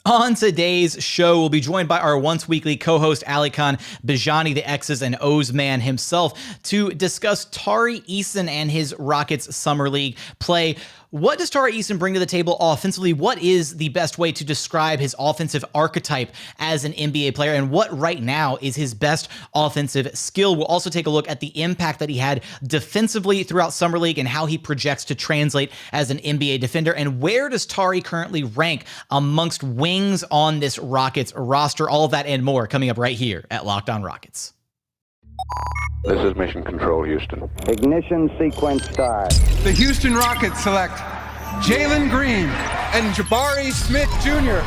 On today's show, we'll be joined by our once weekly co-host Alykhan Bijani, the X's and O's man himself, to discuss Tari Eason and his Rockets Summer League play. What does Tari Eason bring to the table offensively? What is the best way to describe his offensive archetype as an NBA player? And what right now is his best offensive skill? We'll also take a look at the impact that he had defensively throughout Summer League and how he projects to translate as an NBA defender. And where does Tari currently rank amongst wings on this Rockets roster? All of that and more coming up right here at Locked On Rockets. This is Mission Control, Houston. Ignition sequence start. The Houston Rockets select Jalen Green and Jabari Smith Jr.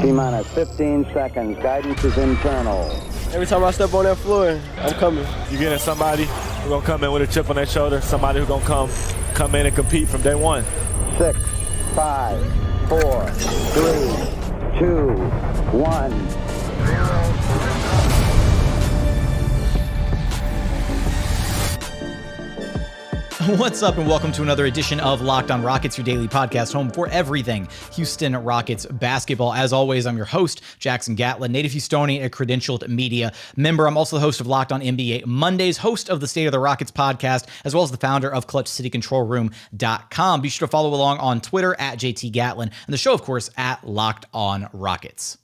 T-minus 15 seconds. Guidance is internal. Every time I step on that floor, I'm coming. You're getting somebody who's going to come in with a chip on their shoulder, somebody who's going to come in and compete from day one. 6, 5, 4, 3, 2, 1. What's up, and welcome to another edition of Locked On Rockets, your daily podcast home for everything Houston Rockets basketball. As always, I'm your host, Jackson Gatlin, native Houstonian, a credentialed media member. I'm also the host of Locked On NBA Mondays, host of the State of the Rockets podcast, as well as the founder of ClutchCityControlRoom.com. Be sure to follow along on Twitter at JT Gatlin, and the show, of course, at Locked On Rockets.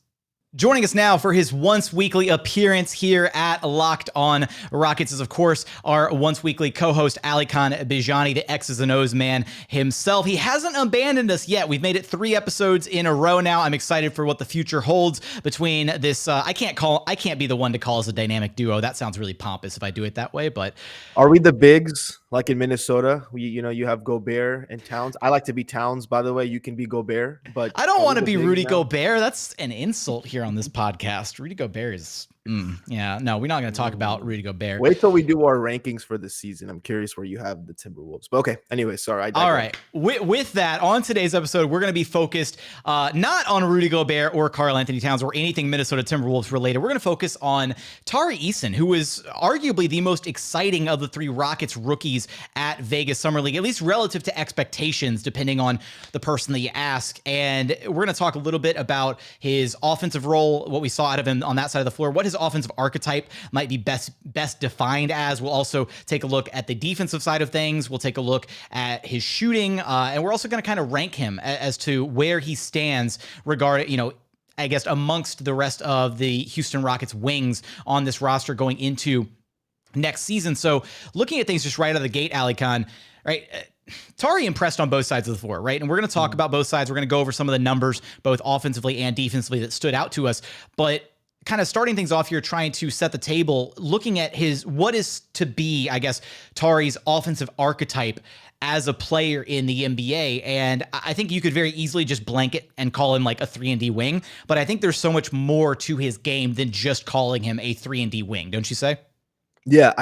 Joining us now for his once weekly appearance here at Locked On Rockets is, of course, our once weekly co-host, Alykhan Bijani, the X's and O's man himself. He hasn't abandoned us yet. We've made it 3 episodes in a row now. I'm excited for what the future holds between this. I can't be the one to call us a dynamic duo. That sounds really pompous if I do it that way, but are we the bigs like in Minnesota? You have Gobert and Towns. I like to be Towns, by the way. You can be Gobert, but I don't want to be Rudy Gobert. That's an insult here on this podcast. Rudy Gobert is we're not going to talk about Rudy Gobert. Wait till we do our rankings for this season. I'm curious where you have the Timberwolves. But okay, anyway, sorry. All right. With that, on today's episode, we're going to be focused not on Rudy Gobert or Karl Anthony Towns or anything Minnesota Timberwolves related. We're going to focus on Tari Eason, who is arguably the most exciting of the 3 Rockets rookies at Vegas Summer League, at least relative to expectations, depending on the person that you ask. And we're going to talk a little bit about his offensive role, what we saw out of him on that side of the floor, what his offensive archetype might be best defined as. We'll also take a look at the defensive side of things. We'll take a look at his shooting, and we're also going to kind of rank him as to where he stands regarding, I guess, amongst the rest of the Houston Rockets wings on this roster going into next season. So looking at things just right out of the gate, Alykhan, right? Tari impressed on both sides of the floor, right? And we're going to talk about both sides. We're going to go over some of the numbers, both offensively and defensively, that stood out to us. But kind of starting things off here, trying to set the table, looking at what is to be, I guess, Tari's offensive archetype as a player in the NBA. And I think you could very easily just blanket and call him like a 3-and-D wing. But I think there's so much more to his game than just calling him a 3-and-D wing, don't you say? Yeah,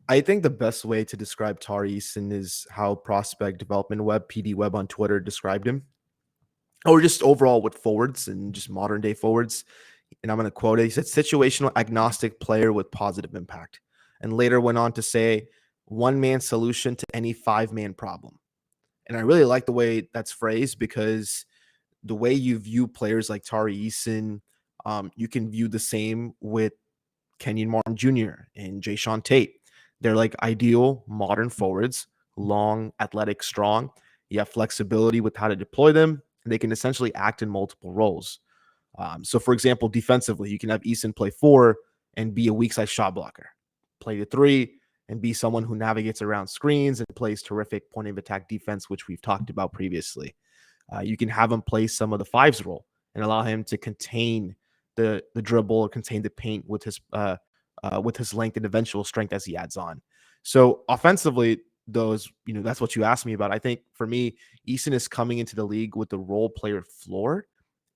I think the best way to describe Tari Eason is how Prospect Development Web, PD Web on Twitter, described him. Or just overall with forwards and just modern day forwards. And I'm going to quote it. He said, situational agnostic player with positive impact. And later went on to say, one-man solution to any 5-man problem. And I really like the way that's phrased, because the way you view players like Tari Eason, you can view the same with Kenyon Martin Jr. and Jae'Sean Tate. They're like ideal modern forwards, long, athletic, strong. You have flexibility with how to deploy them, and they can essentially act in multiple roles. So, for example, defensively, you can have Eason play 4 and be a weak side shot blocker, play the 3 and be someone who navigates around screens and plays terrific point of attack defense, which we've talked about previously. You can have him play some of the 5's role and allow him to contain the dribble or contain the paint with his length and eventual strength as he adds on. So offensively, that's what you asked me about. I think for me, Eason is coming into the league with the role player floor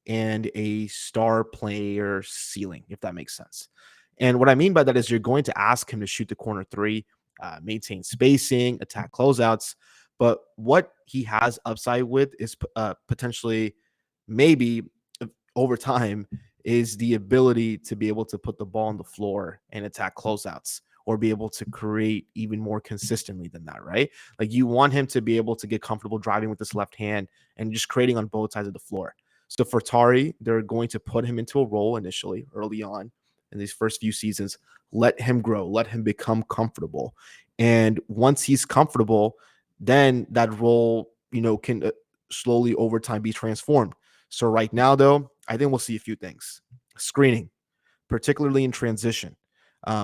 and a star player ceiling, if that makes sense. And what I mean by that is you're going to ask him to shoot the corner 3, maintain spacing, attack closeouts. But what he has upside with is potentially, maybe over time, is the ability to be able to put the ball on the floor and attack closeouts, or be able to create even more consistently than that, right? Like, you want him to be able to get comfortable driving with his left hand and just creating on both sides of the floor. So for Tari, they're going to put him into a role initially, early on in these first few seasons. Let him grow, let him become comfortable. And once he's comfortable, then that role, can slowly over time be transformed. So right now, though, I think we'll see a few things. Screening, particularly in transition.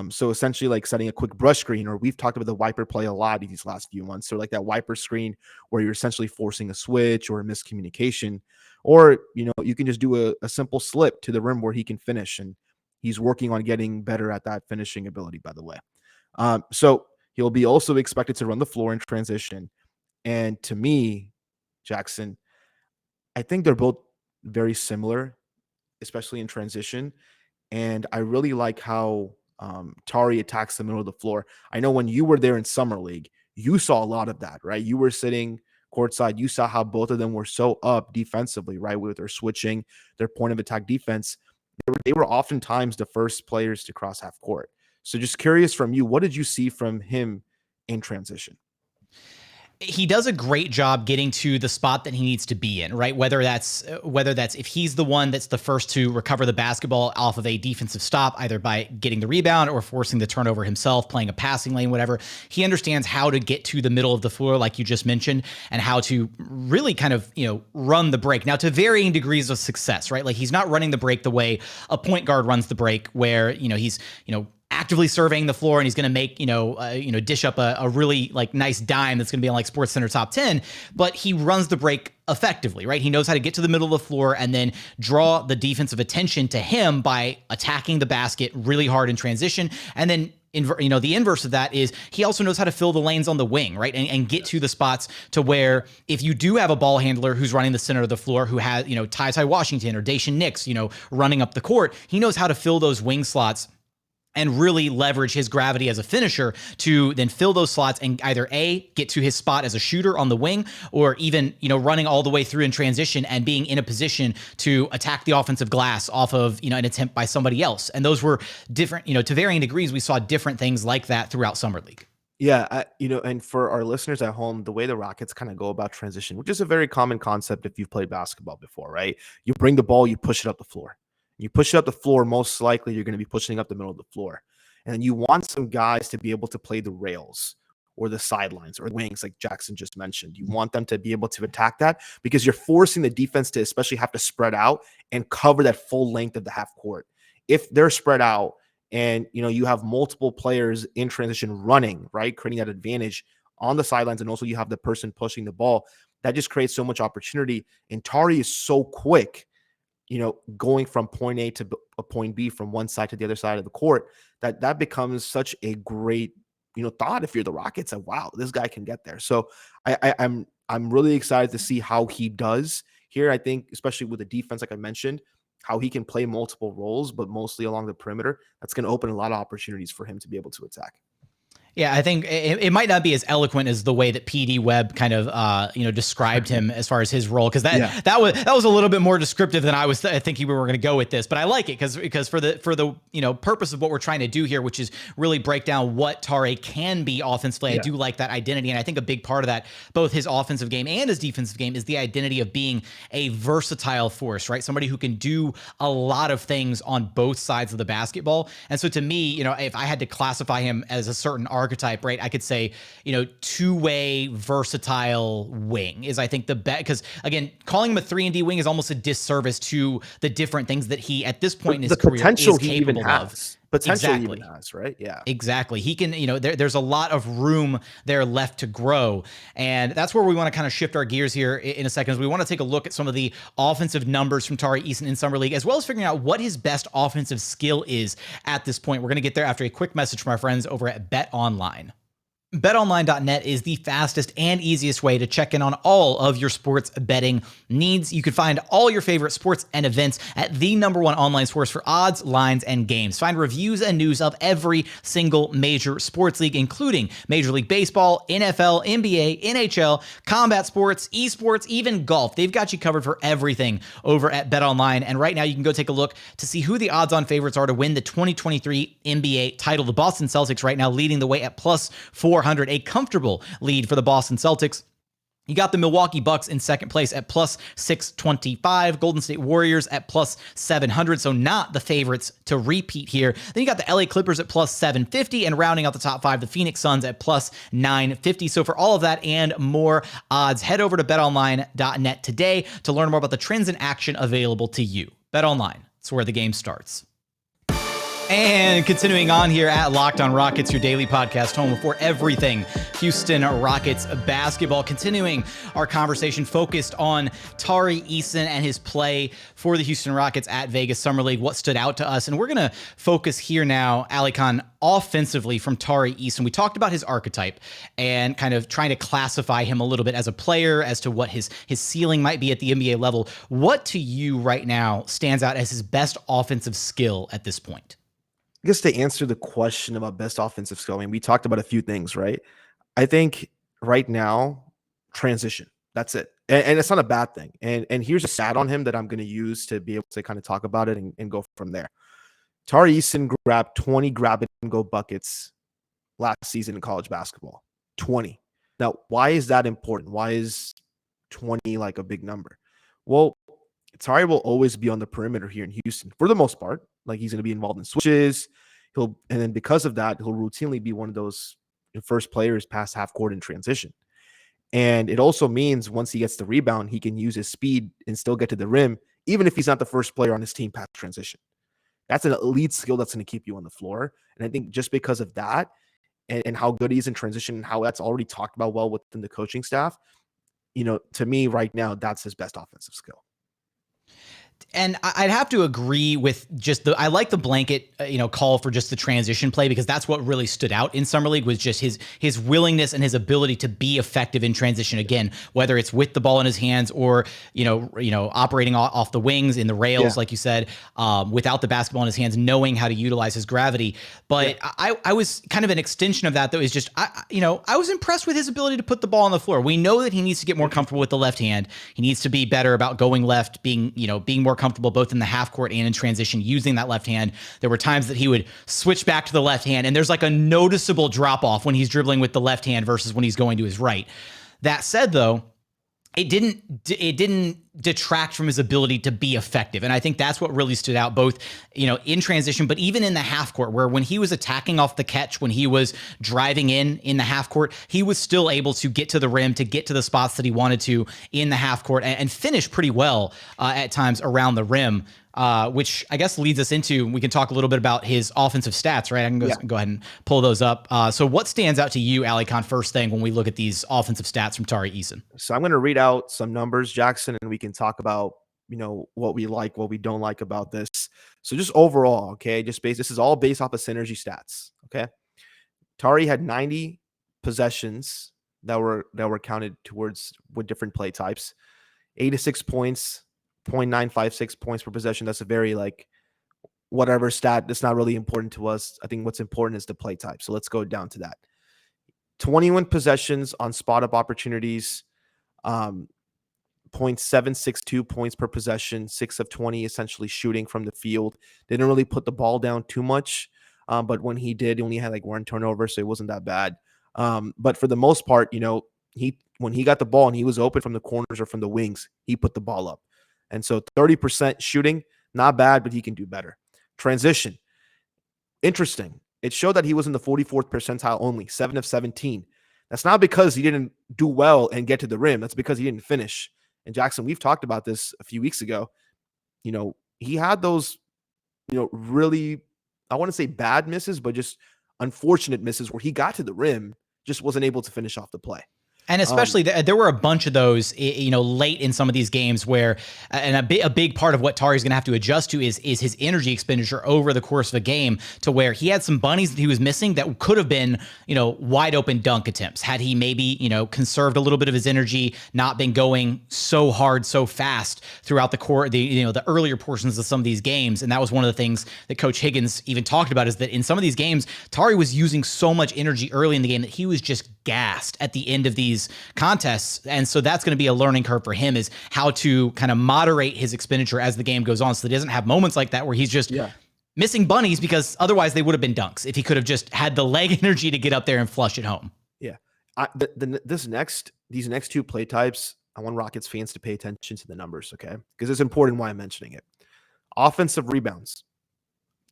So essentially like setting a quick brush screen, or we've talked about the wiper play a lot these last few months. So like that wiper screen where you're essentially forcing a switch or a miscommunication, or, you can just do a simple slip to the rim where he can finish. And he's working on getting better at that finishing ability, by the way. So he'll be also expected to run the floor in transition. And to me, Jackson, I think they're both very similar, especially in transition. And I really like how Tari attacks the middle of the floor. I know when you were there in Summer League, you saw a lot of that, right? You were sitting courtside. You saw how both of them were so up defensively, right? With their switching, their point of attack defense. They were oftentimes the first players to cross half court. So just curious from you, what did you see from him in transition? He does a great job getting to the spot that he needs to be in, right? Whether that's if he's the one that's the first to recover the basketball off of a defensive stop, either by getting the rebound or forcing the turnover himself, playing a passing lane, whatever. He understands how to get to the middle of the floor, like you just mentioned, and how to really kind of, run the break. Now, to varying degrees of success, right? Like he's not running the break the way a point guard runs the break, where, he's, actively surveying the floor and he's going to make, dish up a really like nice dime that's going to be on like Sports Center top 10, but he runs the break effectively, right? He knows how to get to the middle of the floor and then draw the defensive attention to him by attacking the basket really hard in transition. And then the inverse of that is he also knows how to fill the lanes on the wing, right? And get to the spots to where if you do have a ball handler who's running the center of the floor, who has, Ty Washington or Dacian Nix, running up the court, he knows how to fill those wing slots and really leverage his gravity as a finisher to then fill those slots and either A, get to his spot as a shooter on the wing, or even, running all the way through in transition and being in a position to attack the offensive glass off of, an attempt by somebody else. And those were different, to varying degrees, we saw different things like that throughout Summer League. Yeah, and for our listeners at home, the way the Rockets kind of go about transition, which is a very common concept if you've played basketball before, right? You bring the ball, you push it up the floor. You push it up the floor, most likely you're going to be pushing up the middle of the floor. And you want some guys to be able to play the rails or the sidelines or wings, like Jackson just mentioned. You want them to be able to attack that because you're forcing the defense to especially have to spread out and cover that full length of the half court. If they're spread out and, you have multiple players in transition running, right, creating that advantage on the sidelines, and also you have the person pushing the ball, that just creates so much opportunity. And Tari is so quick, going from point A to a point B from one side to the other side of the court, that becomes such a great, thought if you're the Rockets. Like, wow, this guy can get there. So I'm really excited to see how he does here. I think, especially with the defense, like I mentioned, how he can play multiple roles, but mostly along the perimeter. That's going to open a lot of opportunities for him to be able to attack. Yeah, I think it might not be as eloquent as the way that PD Webb kind of described him as far as his role, because that was a little bit more descriptive than I was thinking we were going to go with this. But I like it because for the purpose of what we're trying to do here, which is really break down what Tari can be offensively. I do like that identity, and I think a big part of that, both his offensive game and his defensive game, is the identity of being a versatile force, right? Somebody who can do a lot of things on both sides of the basketball. And so to me, if I had to classify him as a certain archetype, right, I could say, two-way versatile wing is, I think, the best, because again, calling him a 3-and-D wing is almost a disservice to the different things that he at this point in his career is capable of. Potential even has, right? Yeah, exactly. He can, there's a lot of room there left to grow. And that's where we want to kind of shift our gears here in a second. We want to take a look at some of the offensive numbers from Tari Eason in Summer League, as well as figuring out what his best offensive skill is at this point. We're going to get there after a quick message from our friends over at BetOnline. BetOnline.net is the fastest and easiest way to check in on all of your sports betting needs. You can find all your favorite sports and events at the #1 online source for odds, lines, and games. Find reviews and news of every single major sports league, including Major League Baseball, NFL, NBA, NHL, combat sports, esports, even golf. They've got you covered for everything over at BetOnline. And right now you can go take a look to see who the odds-on favorites are to win the 2023 NBA title. The Boston Celtics right now leading the way at +400, a comfortable lead for the Boston Celtics. You got the Milwaukee Bucks in second place at plus 625, Golden State Warriors at plus 700, so not the favorites to repeat here. Then you got the LA Clippers at plus 750, and rounding out the top 5, the Phoenix Suns at plus 950. So for all of that and more odds, head over to betonline.net today to learn more about the trends in action available to you. BetOnline, it's where the game starts. And continuing on here at Locked on Rockets, your daily podcast home for everything Houston Rockets basketball. Continuing our conversation focused on Tari Eason and his play for the Houston Rockets at Vegas Summer League, what stood out to us. And we're going to focus here now, Alykhan, offensively from Tari Eason. We talked about his archetype and kind of trying to classify him a little bit as a player, as to what his ceiling might be at the NBA level. What to you right now stands out as his best offensive skill at this point? I guess to answer the question about best offensive skill, I mean, we talked about a few things, right? I think right now, transition. That's it. And it's not a bad thing. And here's a stat on him that I'm going to use to be able to kind of talk about it and go from there. Tari Eason grabbed 20 grab-and-go buckets last season in college basketball. 20. Now, why is that important? Why is 20 like a big number? Well, Tari will always be on the perimeter here in Houston for the most part. Like, he's going to be involved in switches. And then because of that, he'll routinely be one of those first players past half court in transition. And it also means once he gets the rebound, he can use his speed and still get to the rim, even if he's not the first player on his team past transition. That's an elite skill that's going to keep you on the floor. And I think just because of that and how good he is in transition and how that's already talked about well within the coaching staff, to me right now, that's his best offensive skill. And I'd have to agree with I like the blanket, call for just the transition play, because that's what really stood out in Summer League was just his willingness and his ability to be effective in transition. Again, whether it's with the ball in his hands or, operating off the wings in the rails, like you said, without the basketball in his hands, knowing how to utilize his gravity. But I was kind of an extension of that, though, is just, I was impressed with his ability to put the ball on the floor. We know that he needs to get more comfortable with the left hand. He needs to be better about going left, being more comfortable both in the half court and in transition using that left hand. There were times that he would switch back to the left hand, and there's like a noticeable drop off when he's dribbling with the left hand versus when he's going to his right. That said, though, it didn't detract from his ability to be effective. And I think that's what really stood out, both, in transition, but even in the half court, where when he was attacking off the catch, when he was driving in the half court, he was still able to get to the rim, to get to the spots that he wanted to in the half court and finish pretty well at times around the rim. Which I guess leads us into, we can talk a little bit about his offensive stats, right? I can go ahead and pull those up. So what stands out to you, Alykhan, first thing when we look at these offensive stats from Tari Eason? So I'm going to read out some numbers, Jackson, and we can talk about, what we like, what we don't like about this. So just overall, okay, this is all based off of synergy stats, okay? Tari had 90 possessions that were counted towards with different play types, 86 points, 0.956 points per possession. That's a very whatever stat. That's not really important to us. I think what's important is the play type. So let's go down to that. 21 possessions on spot up opportunities, 0.762 points per possession, 6 of 20 essentially shooting from the field. Didn't really put the ball down too much, but when he did, he only had one turnover, so it wasn't that bad. But for the most part, when he got the ball and he was open from the corners or from the wings, he put the ball up. And so 30% shooting, not bad, but he can do better. Transition, interesting. It showed that he was in the 44th percentile only, 7 of 17. That's not because he didn't do well and get to the rim. That's because he didn't finish. And Jackson, we've talked about this a few weeks ago. He had those, really, I want to say bad misses, but just unfortunate misses where he got to the rim, just wasn't able to finish off the play. And especially there were a bunch of those, late in some of these games where, and a big part of what Tari's going to have to adjust to is his energy expenditure over the course of a game, to where he had some bunnies that he was missing that could have been, wide open dunk attempts had he maybe, conserved a little bit of his energy, not been going so hard, so fast throughout the earlier portions of some of these games. And that was one of the things that Coach Higgins even talked about, is that in some of these games, Tari was using so much energy early in the game that he was just gassed at the end of these contests. And so that's going to be a learning curve for him, is how to kind of moderate his expenditure as the game goes on, so that he doesn't have moments like that where he's just missing bunnies, because otherwise they would have been dunks if he could have just had the leg energy to get up there and flush it home. Yeah. This next these next two play types, I want Rockets fans to pay attention to the numbers, okay? Because it's important why I'm mentioning it. Offensive rebounds.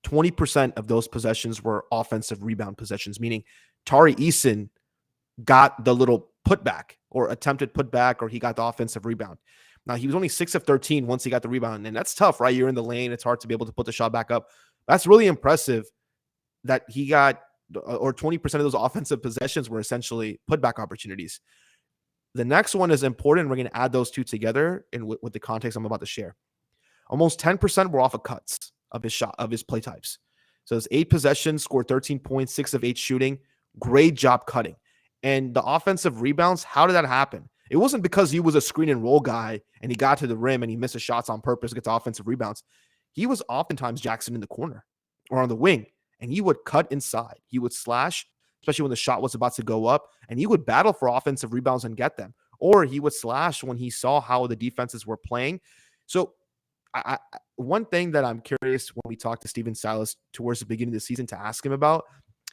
20% of those possessions were offensive rebound possessions, meaning Tari Eason got the little putback or attempted putback, or he got the offensive rebound. Now, he was only 6 of 13 once he got the rebound, and that's tough, right? You're in the lane. It's hard to be able to put the shot back up. That's really impressive that he got, or 20% of those offensive possessions were essentially putback opportunities. The next one is important. We're going to add those two together in with the context I'm about to share. Almost 10% were off of cuts of his play types. So it's 8 possessions, scored 13 points, 6 of 8 shooting. Great job cutting. And the offensive rebounds, how did that happen? It wasn't because he was a screen and roll guy and he got to the rim and he missed his shots on purpose to get to offensive rebounds. He was oftentimes Jackson in the corner or on the wing, and he would cut inside. He would slash, especially when the shot was about to go up, and he would battle for offensive rebounds and get them. Or he would slash when he saw how the defenses were playing. So one thing that I'm curious when we talk to Steven Silas towards the beginning of the season to ask him about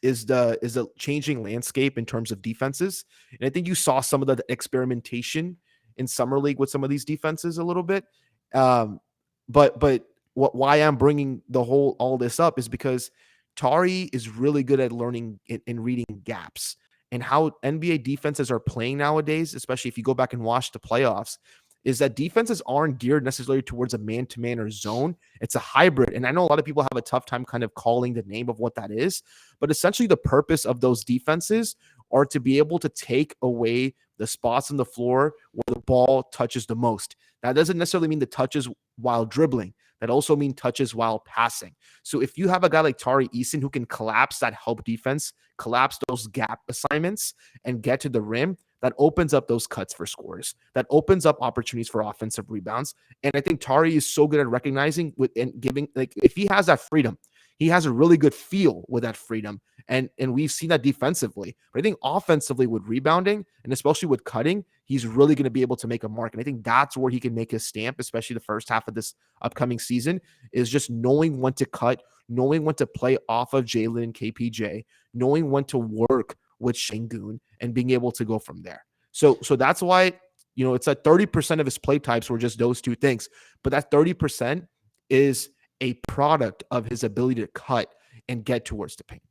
is the changing landscape in terms of defenses. And I think you saw some of the experimentation in summer league with some of these defenses a little bit. But why I'm bringing all this up is because Tari is really good at learning and reading gaps and how NBA defenses are playing nowadays, especially if you go back and watch the playoffs, is that defenses aren't geared necessarily towards a man-to-man or zone. It's a hybrid. And I know a lot of people have a tough time kind of calling the name of what that is, but essentially the purpose of those defenses are to be able to take away the spots on the floor where the ball touches the most. That doesn't necessarily mean the touches while dribbling. That also means touches while passing. So if you have a guy like Tari Eason who can collapse that help defense, collapse those gap assignments, and get to the rim, that opens up those cuts for scores. That opens up opportunities for offensive rebounds. And I think Tari is so good at recognizing and giving, like, if he has that freedom, he has a really good feel with that freedom. And we've seen that defensively. But I think offensively with rebounding, and especially with cutting, he's really going to be able to make a mark. And I think that's where he can make his stamp, especially the first half of this upcoming season, is just knowing when to cut, knowing when to play off of Jalen and KPJ, knowing when to work with Sengun, and being able to go from there. So that's why, it's like 30% of his play types were just those two things. But that 30% is a product of his ability to cut and get towards the paint.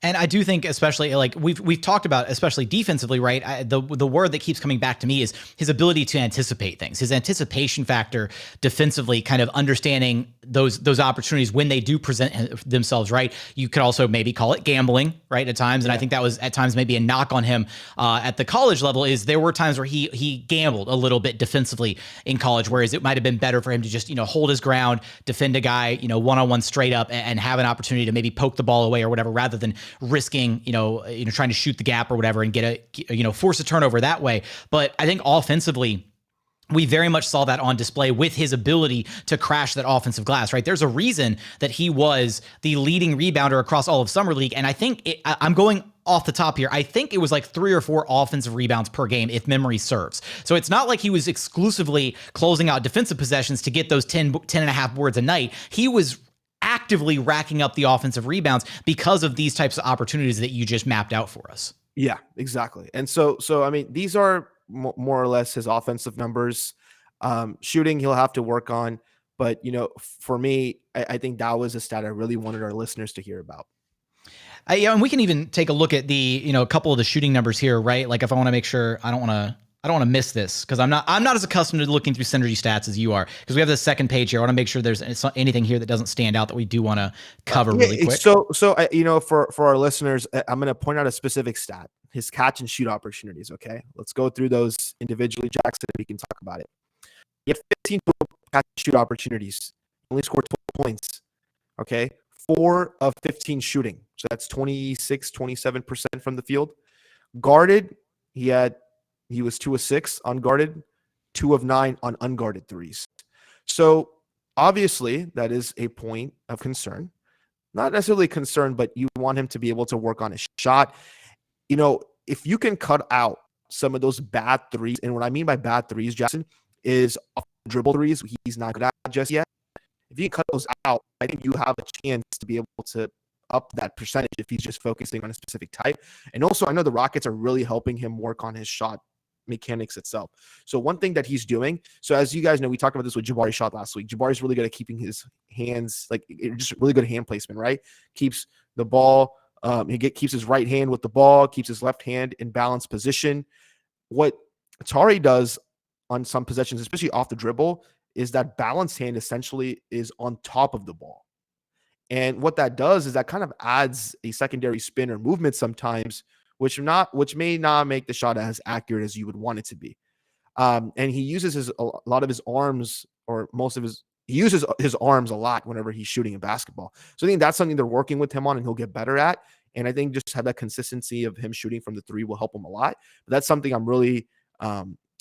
And I do think, especially like we've talked about, especially defensively, right? The word that keeps coming back to me is his ability to anticipate things, his anticipation factor defensively, kind of understanding those opportunities when they do present themselves, right? You could also maybe call it gambling, right? At times, and I think that was at times maybe a knock on him at the college level. Is there were times where he gambled a little bit defensively in college, whereas it might have been better for him to just hold his ground, defend a guy one-on-one straight up, and have an opportunity to maybe poke the ball away or whatever, rather than risking, trying to shoot the gap or whatever and get force a turnover that way. But I think offensively, we very much saw that on display with his ability to crash that offensive glass, right? There's a reason that he was the leading rebounder across all of Summer League. And I think I'm going off the top here. I think it was like 3 or 4 offensive rebounds per game, if memory serves. So it's not like he was exclusively closing out defensive possessions to get those 10 and a half boards a night. He was actively racking up the offensive rebounds because of these types of opportunities that you just mapped out for us. Yeah, exactly. And so I mean, these are more or less his offensive numbers. Shooting, he'll have to work on. But, for me, I think that was a stat I really wanted our listeners to hear about. And we can even take a look at the, a couple of the shooting numbers here, right? Like if I want to make sure I don't want to miss this, because I'm not as accustomed to looking through Synergy stats as you are, because we have the second page here. I want to make sure there's anything here that doesn't stand out that we do want to cover really quick. So for our listeners, I'm going to point out a specific stat, his catch and shoot opportunities. Okay, let's go through those individually. Jackson, we can talk about it. He had 15 catch and shoot opportunities, only scored 12 points. Okay, 4 of 15 shooting, so that's 27% from the field. Guarded, he was 2 of 6 unguarded, 2 of 9 on unguarded threes. So obviously that is a point of concern. Not necessarily concern, but you want him to be able to work on his shot. If you can cut out some of those bad threes, and what I mean by bad threes, Jackson, is dribble threes he's not good at just yet. If you can cut those out, I think you have a chance to be able to up that percentage if he's just focusing on a specific type. And also, I know the Rockets are really helping him work on his shot mechanics itself. So one thing that he's doing, so as you guys know, we talked about this with Jabari shot last week. Jabari's really good at keeping his hands, like just really good hand placement, right? Keeps the ball, keeps his right hand with the ball, keeps his left hand in balanced position. What Tari does on some possessions, especially off the dribble, is that balanced hand essentially is on top of the ball. And what that does is that kind of adds a secondary spin or movement sometimes, which may not make the shot as accurate as you would want it to be. And he uses a lot of his arms, or he uses his arms a lot whenever he's shooting a basketball. So I think that's something they're working with him on, and he'll get better at. And I think just have that consistency of him shooting from the three will help him a lot. But that's something I'm really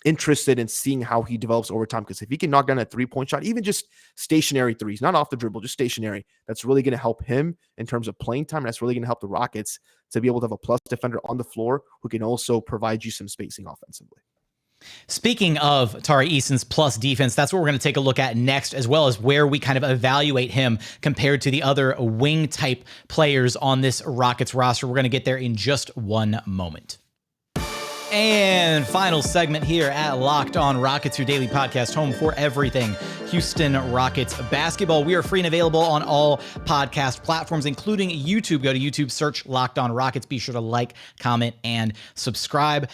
interested in seeing how he develops over time, because if he can knock down a 3-point shot, even just stationary threes, not off the dribble, just stationary, that's really going to help him in terms of playing time. And that's really going to help the Rockets to be able to have a plus defender on the floor who can also provide you some spacing offensively. Speaking of Tari Eason's plus defense, that's what we're going to take a look at next, as well as where we kind of evaluate him compared to the other wing type players on this Rockets roster. We're going to get there in just one moment. And final segment here at Locked On Rockets, your daily podcast home for everything Houston Rockets basketball. We are free and available on all podcast platforms, including YouTube. Go to YouTube, search Locked On Rockets. Be sure to like, comment, and subscribe.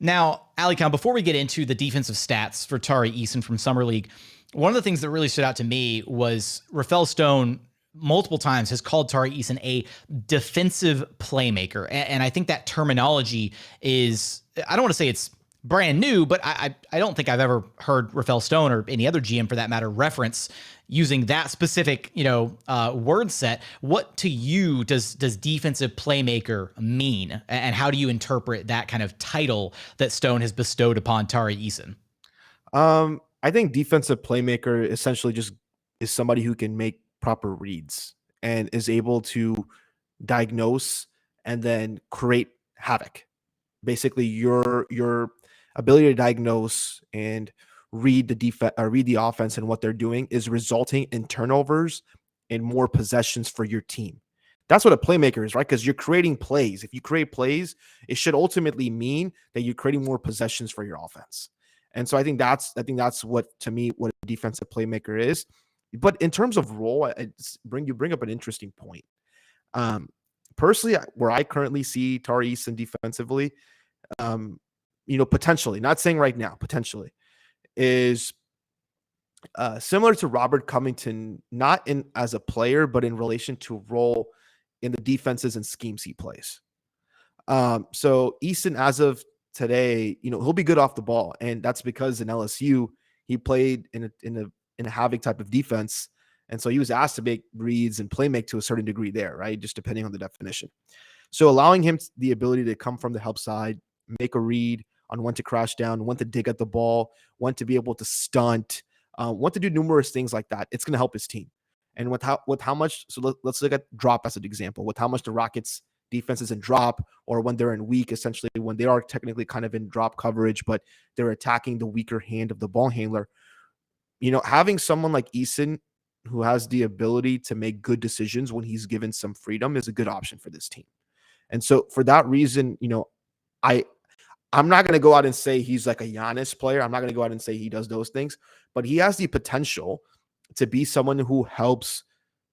Now, Alykhan, before we get into the defensive stats for Tari Eason from Summer League, one of the things that really stood out to me was Rafael Stone multiple times has called Tari Eason a defensive playmaker. And I think that terminology is, I don't want to say it's brand new, but I don't think I've ever heard Rafael Stone, or any other GM for that matter, reference using that specific, word set. What to you does defensive playmaker mean? And how do you interpret that kind of title that Stone has bestowed upon Tari Eason? I think defensive playmaker essentially just is somebody who can make proper reads and is able to diagnose and then create havoc. Basically, your ability to diagnose and read the offense and what they're doing is resulting in turnovers and more possessions for your team. That's what a playmaker is, right? Because you're creating plays. If you create plays, it should ultimately mean that you're creating more possessions for your offense. And so I think that's what, to me, what a defensive playmaker is. But in terms of role, you bring up an interesting point. Personally, where I currently see Tari Eason defensively, potentially, not saying right now, potentially, is similar to Robert Covington, not in as a player, but in relation to role in the defenses and schemes he plays. So Eason, as of today, he'll be good off the ball, and that's because in LSU he played in a havoc type of defense, and so he was asked to make reads and play make to a certain degree there, right? Just depending on the definition. So allowing him the ability to come from the help side, make a read on when to crash down, when to dig at the ball, when to be able to stunt, when to do numerous things like that, it's going to help his team. And with how much, so let's look at drop as an example, with how much the Rockets defense is in drop, or when they're in weak, essentially when they are technically kind of in drop coverage, but they're attacking the weaker hand of the ball handler. Having someone like Eason who has the ability to make good decisions when he's given some freedom is a good option for this team. And so for that reason, I'm not going to go out and say he's like a Giannis player. I'm not going to go out and say he does those things, but he has the potential to be someone who helps,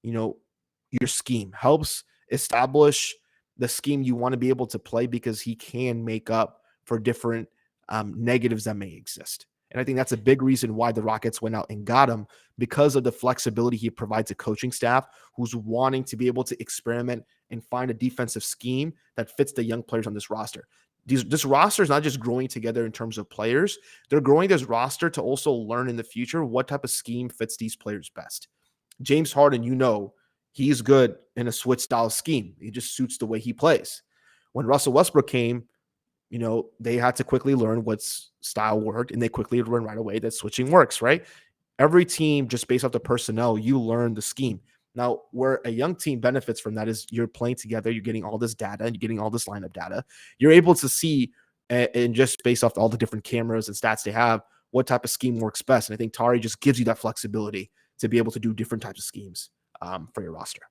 your scheme, helps establish the scheme you want to be able to play, because he can make up for different negatives that may exist. And I think that's a big reason why the Rockets went out and got him, because of the flexibility he provides a coaching staff who's wanting to be able to experiment and find a defensive scheme that fits the young players on this roster. This roster is not just growing together in terms of players. They're growing this roster to also learn in the future what type of scheme fits these players best. James Harden, he's good in a switch style scheme. He just suits the way he plays. When Russell Westbrook came, they had to quickly learn what style worked, and they quickly learned right away that switching works, right? Every team, just based off the personnel, you learn the scheme. Now, where a young team benefits from that is you're playing together, you're getting all this data, and you're getting all this lineup data. You're able to see, and just based off all the different cameras and stats they have, what type of scheme works best. And I think Tari just gives you that flexibility to be able to do different types of schemes for your roster.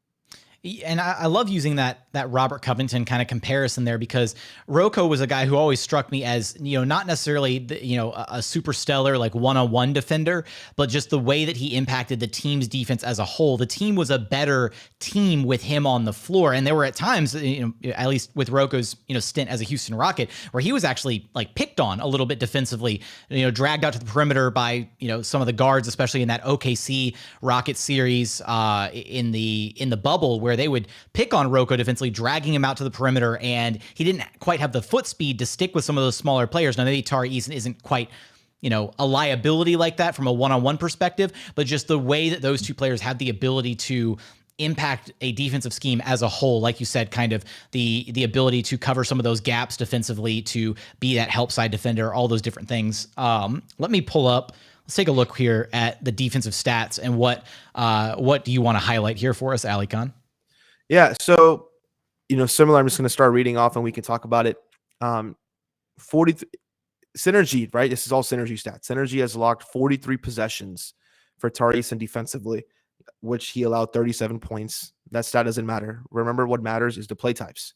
And I love using that Robert Covington kind of comparison there, because Rocco was a guy who always struck me as, not necessarily a super stellar like one-on-one defender, but just the way that he impacted the team's defense as a whole. The team was a better team with him on the floor, and there were at times, at least with Rocco's stint as a Houston Rocket, where he was actually like picked on a little bit defensively, dragged out to the perimeter by some of the guards, especially in that OKC Rocket series in the bubble, where they would pick on Rocco defensively, dragging him out to the perimeter, and he didn't quite have the foot speed to stick with some of those smaller players. Now, maybe Tari Eason isn't quite a liability like that from a one-on-one perspective, but just the way that those two players have the ability to impact a defensive scheme as a whole, like you said, kind of the ability to cover some of those gaps defensively, to be that help side defender, all those different things. Let me pull up. Let's take a look here at the defensive stats, and what do you want to highlight here for us, Alykhan? Yeah, so similar. I'm just going to start reading off, and we can talk about it. 40 synergy, right? This is all synergy stats. Synergy has logged 43 possessions for Tari Eason defensively, which he allowed 37 points. That stat doesn't matter. Remember, what matters is the play types.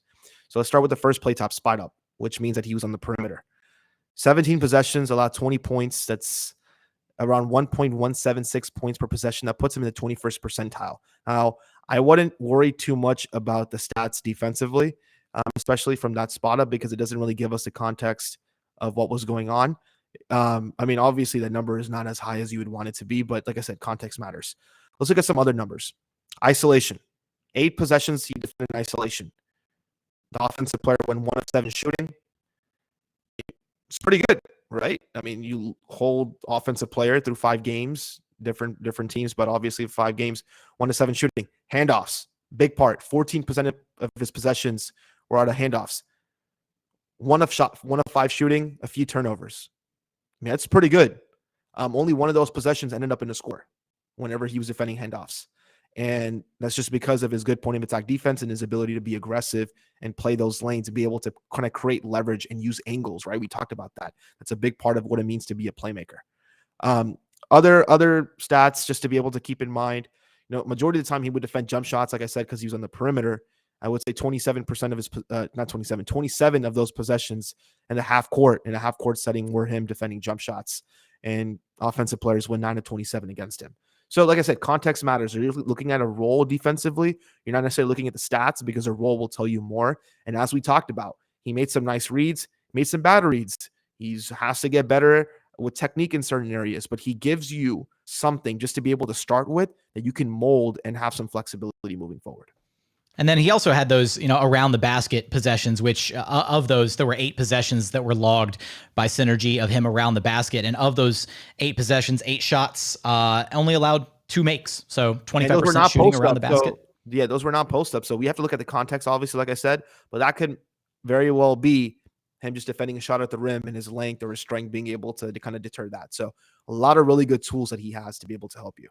So let's start with the first play type, spot up, which means that he was on the perimeter. 17 possessions, allowed 20 points. That's around 1.176 points per possession. That puts him in the 21st percentile. Now, I wouldn't worry too much about the stats defensively, especially from that spot up, because it doesn't really give us the context of what was going on. Obviously that number is not as high as you would want it to be, but like I said, context matters. Let's look at some other numbers. Isolation. 8 possessions he defended in isolation. The offensive player went 1 of 7 shooting. It's pretty good, right? You hold offensive player through 5 games, different teams, but obviously 5 games, 1 of 7 shooting. Handoffs, big part. 14% of his possessions were out of handoffs. 1 of 5 shooting, a few turnovers. That's pretty good. Only 1 of those possessions ended up in a score whenever he was defending handoffs. And that's just because of his good point of attack defense and his ability to be aggressive and play those lanes, to be able to kind of create leverage and use angles, right? We talked about that. That's a big part of what it means to be a playmaker. Other stats just to be able to keep in mind, majority of the time he would defend jump shots, like I said, because he was on the perimeter. I would say 27% of his, 27 of those possessions in a half court setting were him defending jump shots, and offensive players went 9 of 27 against him. So like I said, context matters. You're looking at a role defensively. You're not necessarily looking at the stats, because a role will tell you more. And as we talked about, he made some nice reads, made some bad reads. He has to get better with technique in certain areas, but he gives you something just to be able to start with that you can mold and have some flexibility moving forward. And then he also had those, around the basket possessions, which of those, there were 8 possessions that were logged by Synergy of him around the basket. And of those 8 possessions, 8 shots, only allowed 2 makes. So 25% shooting around the basket. So, those were not post up. So we have to look at the context, obviously, like I said, but that could very well be him just defending a shot at the rim and his length or his strength being able to kind of deter that. So a lot of really good tools that he has to be able to help you.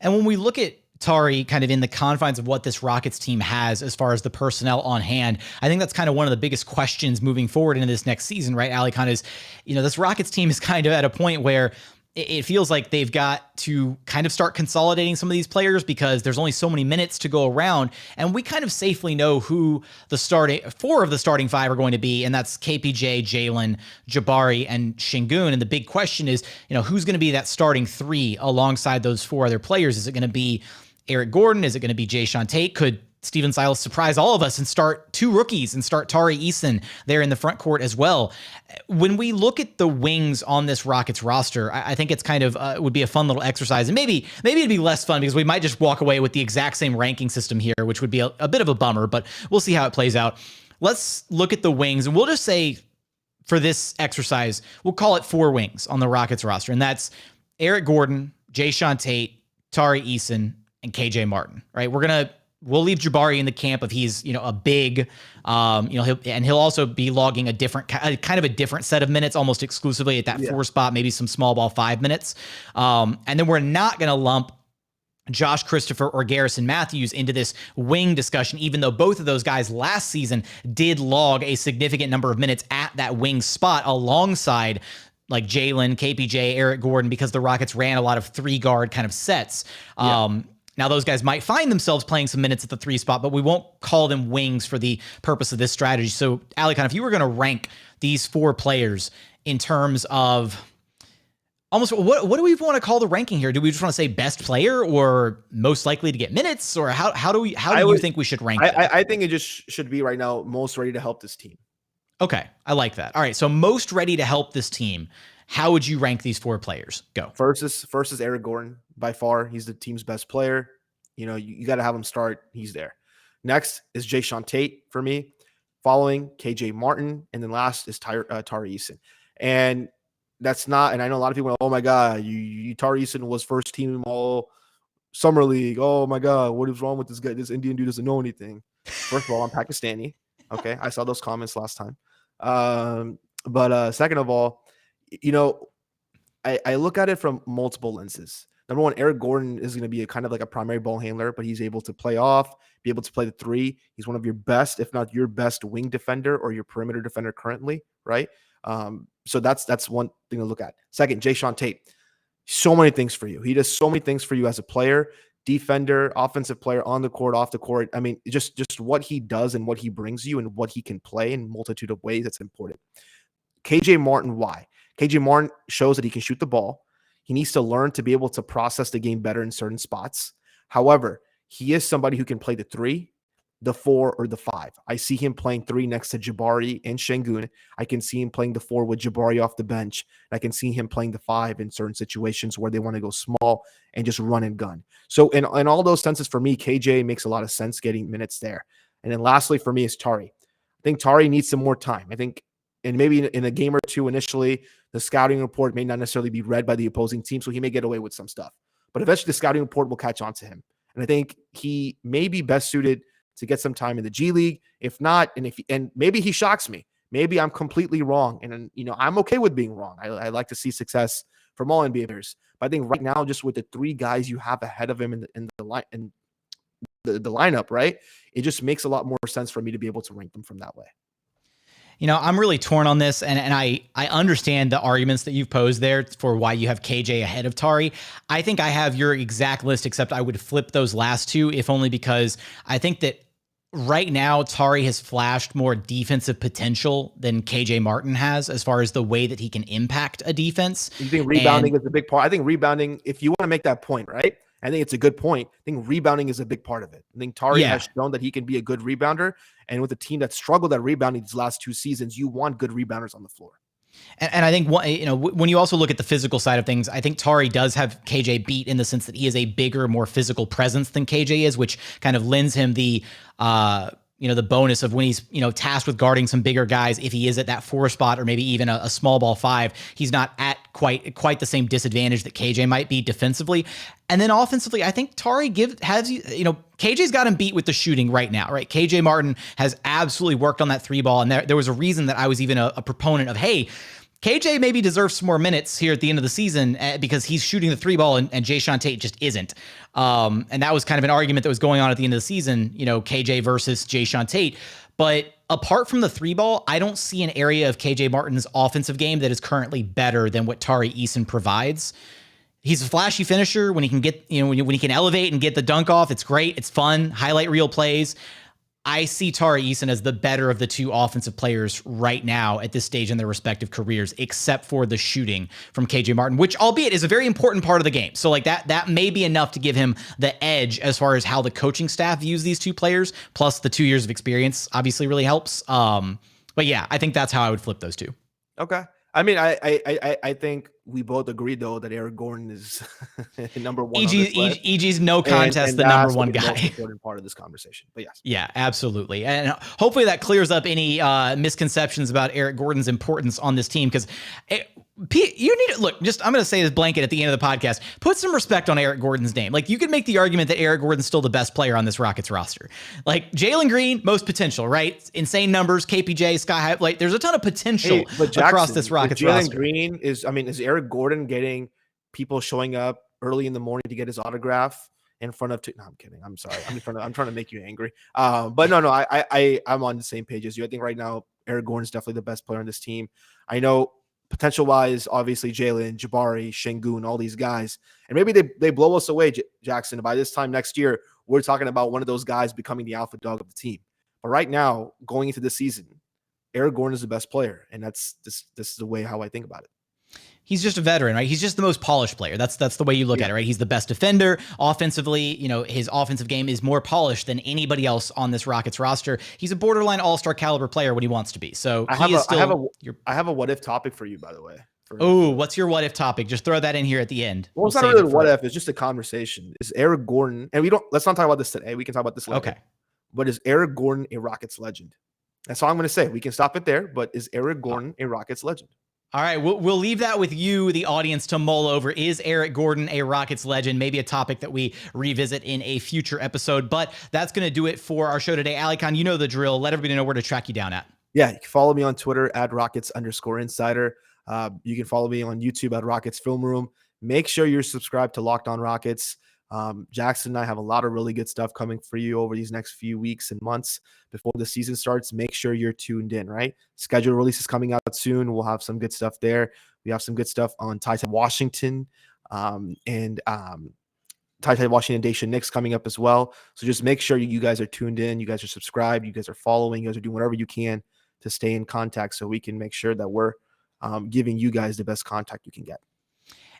And when we look at Tari kind of in the confines of what this Rockets team has as far as the personnel on hand, I think that's kind of one of the biggest questions moving forward into this next season, right? Alykhan, is, this Rockets team is kind of at a point where it feels like they've got to kind of start consolidating some of these players, because there's only so many minutes to go around. And we kind of safely know who the 4 of the starting 5 are going to be. And that's KPJ, Jalen, Jabari, and Sengun. And the big question is, who's going to be that starting 3 alongside those 4 other players? Is it going to be Eric Gordon? Is it going to be Jae'Sean Tate? Could Steven Silas surprise all of us and start 2 rookies and start Tari Eason there in the front court as well? When we look at the wings on this Rockets roster, I think it's kind of would be a fun little exercise, and maybe it'd be less fun because we might just walk away with the exact same ranking system here, which would be a bit of a bummer, but we'll see how it plays out. Let's look at the wings, and we'll just say for this exercise, we'll call it 4 wings on the Rockets roster, and that's Eric Gordon, Jae'Sean Tate, Tari Eason, and KJ Martin, right? We'll leave Jabari in the camp of he's, a big, he'll also be logging a different kind of a different set of minutes, almost exclusively at that 4 spot, maybe some small ball 5 minutes. And then we're not going to lump Josh Christopher or Garrison Matthews into this wing discussion, even though both of those guys last season did log a significant number of minutes at that wing spot alongside like Jalen, KPJ, Eric Gordon, because the Rockets ran a lot of 3-guard kind of sets. Now, those guys might find themselves playing some minutes at the 3 spot, but we won't call them wings for the purpose of this strategy. So, Alykhan, if you were going to rank these 4 players in terms of almost what do we want to call the ranking here? Do we just want to say best player or most likely to get minutes, or how do you think we should rank it? I think it just should be right now most ready to help this team. Okay, I like that. All right, so most ready to help this team. How would you rank these 4 players? Go. First is Eric Gordon. By far, he's the team's best player. You know, you got to have him start. He's there. Next is Jae'Sean Tate for me. Following KJ Martin, and then last is Tari Eason. And that's not. And I know a lot of people are, oh my god, Tari Eason was first team all summer league. Oh my god, what is wrong with this guy? This Indian dude doesn't know anything. First of all, I'm Pakistani. Okay, I saw those comments last time. But second of all, you know, I look at it from multiple lenses. Number one, Eric Gordon is going to be a kind of like a primary ball handler, but he's able to play off, be able to play the 3. He's one of your best, if not your best, wing defender or your perimeter defender currently, right? So that's one thing to look at. Second, Jae'Sean Tate, so many things for you. He does so many things for you as a player, defender, offensive player, on the court, off the court. I mean, just what he does and what he brings you and what he can play in a multitude of ways. That's important. KJ Martin, why? KJ Martin shows that he can shoot the ball. He needs to learn to be able to process the game better in certain spots. However, he is somebody who can play the 3, the 4, or the 5. I see him playing 3 next to Jabari and Sengun. I can see him playing the 4 with Jabari off the bench. I can see him playing the 5 in certain situations where they want to go small and just run and gun. So in all those senses, for me, KJ makes a lot of sense getting minutes there. And then lastly, for me, is Tari. I think Tari needs some more time. I think, and maybe in a game or two initially, the scouting report may not necessarily be read by the opposing team, so he may get away with some stuff. But eventually the scouting report will catch on to him. And I think he may be best suited to get some time in the G League. If not, and maybe he shocks me. Maybe I'm completely wrong. And you know, I'm okay with being wrong. I like to see success from all NBA players. But I think right now, just with the 3 guys you have ahead of him in the lineup, right? It just makes a lot more sense for me to be able to rank them from that way. You know, I'm really torn on this, and I understand the arguments that you've posed there for why you have KJ ahead of Tari. I think I have your exact list, except I would flip those last 2, if only because I think that right now Tari has flashed more defensive potential than KJ Martin has as far as the way that he can impact a defense. You think rebounding is a big part? I think rebounding, if you want to make that point, right? I think it's a good point. I think rebounding is a big part of it. I think Tari has shown that he can be a good rebounder. And with a team that struggled at rebounding these last 2 seasons, you want good rebounders on the floor. And I think, when you also look at the physical side of things, I think Tari does have KJ beat in the sense that he is a bigger, more physical presence than KJ is, which kind of lends him the bonus of when he's, tasked with guarding some bigger guys. If he is at that 4 spot or maybe even a small ball 5, he's not at quite the same disadvantage that KJ might be defensively. And then offensively, I think Tari KJ's got him beat with the shooting right now, right? KJ Martin has absolutely worked on that 3 ball. And there was a reason that I was even a proponent of, hey, KJ maybe deserves some more minutes here at the end of the season because he's shooting the 3 ball and Jae'Sean Tate just isn't. And that was kind of an argument that was going on at the end of the season, KJ versus Jae'Sean Tate. But apart from the 3 ball, I don't see an area of KJ Martin's offensive game that is currently better than what Tari Eason provides. He's a flashy finisher when he can get, when he can elevate and get the dunk off. It's great. It's fun. Highlight reel plays. I see Tari Eason as the better of the 2 offensive players right now at this stage in their respective careers, except for the shooting from KJ Martin, which albeit is a very important part of the game. So like that may be enough to give him the edge as far as how the coaching staff views these 2 players, plus the 2 years of experience obviously really helps. But yeah, I think that's how I would flip those 2. Okay. I mean, I think we both agree though that Eric Gordon is number 1. EG's no contest, and the number 1 guy. Most important part of this conversation, but yes. Yeah, absolutely, and hopefully that clears up any misconceptions about Eric Gordon's importance on this team because. You need to look, I'm going to say this blanket at the end of the podcast. Put some respect on Eric Gordon's name. Like, you could make the argument that Eric Gordon's still the best player on this Rockets roster. Like, Jalen Green, most potential, right? Insane numbers, KPJ, sky high. Like, there's a ton of potential across this Rockets roster. Jalen Green is Eric Gordon getting people showing up early in the morning to get his autograph in front of? No, I'm kidding. I'm sorry. I'm trying to make you angry. But no, I'm on the same page as you. I think right now Eric Gordon's definitely the best player on this team. I know potential wise, obviously Jalen, Jabari, Sengun, all these guys, and maybe they blow us away, Jackson. By this time next year, we're talking about one of those guys becoming the alpha dog of the team. But right now, going into the season, Eric Gordon is the best player, and this is the way how I think about it. He's just a veteran, right? He's just the most polished player. That's the way you look at it, right? He's the best defender. Offensively, his offensive game is more polished than anybody else on this Rockets roster. He's a borderline all-star caliber player when he wants to be. So I have a what if topic for you, by the way. What's your what if topic? Just throw that in here at the end. Well, it's not really what if. It's just a conversation. Is Eric Gordon, and let's not talk about this today. We can talk about this later. Okay. But is Eric Gordon a Rockets legend? That's all I'm going to say. We can stop it there. But is Eric Gordon a Rockets legend? All right, we'll leave that with you, the audience, to mull over. Is Eric Gordon a Rockets legend? Maybe a topic that we revisit in a future episode. But that's going to do it for our show today. Alykhan, you know the drill. Let everybody know where to track you down at. Yeah, you can follow me on Twitter at Rockets_insider. You can follow me on YouTube at Rockets Film Room. Make sure you're subscribed to Locked On Rockets. Jackson and I have a lot of really good stuff coming for you over these next few weeks and months before the season starts. Make sure you're tuned in, right? Schedule releases coming out soon. We'll have some good stuff there. We have some good stuff on Ty Washington and Ty Washington, Daisha Nix coming up as well. So just make sure you guys are tuned in. You guys are subscribed. You guys are following. You guys are doing whatever you can to stay in contact so we can make sure that we're giving you guys the best contact you can get.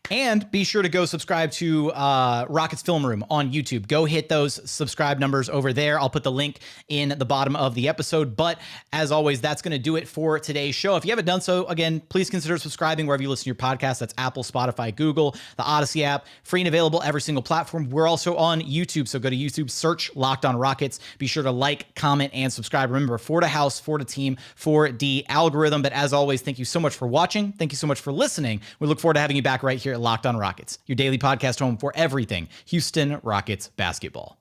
And be sure to go subscribe to Rockets Film Room on YouTube. Go hit those subscribe numbers over there. I'll put the link in the bottom of the episode. But as always, that's going to do it for today's show. If you haven't done so, again, please consider subscribing wherever you listen to your podcast. That's Apple, Spotify, Google, the Odyssey app, free and available every single platform. We're also on YouTube. So go to YouTube, search Locked On Rockets. Be sure to like, comment, and subscribe. Remember, for the house, for the team, for the algorithm. But as always, thank you so much for watching. Thank you so much for listening. We look forward to having you back right here at Locked On Rockets, your daily podcast home for everything Houston Rockets basketball.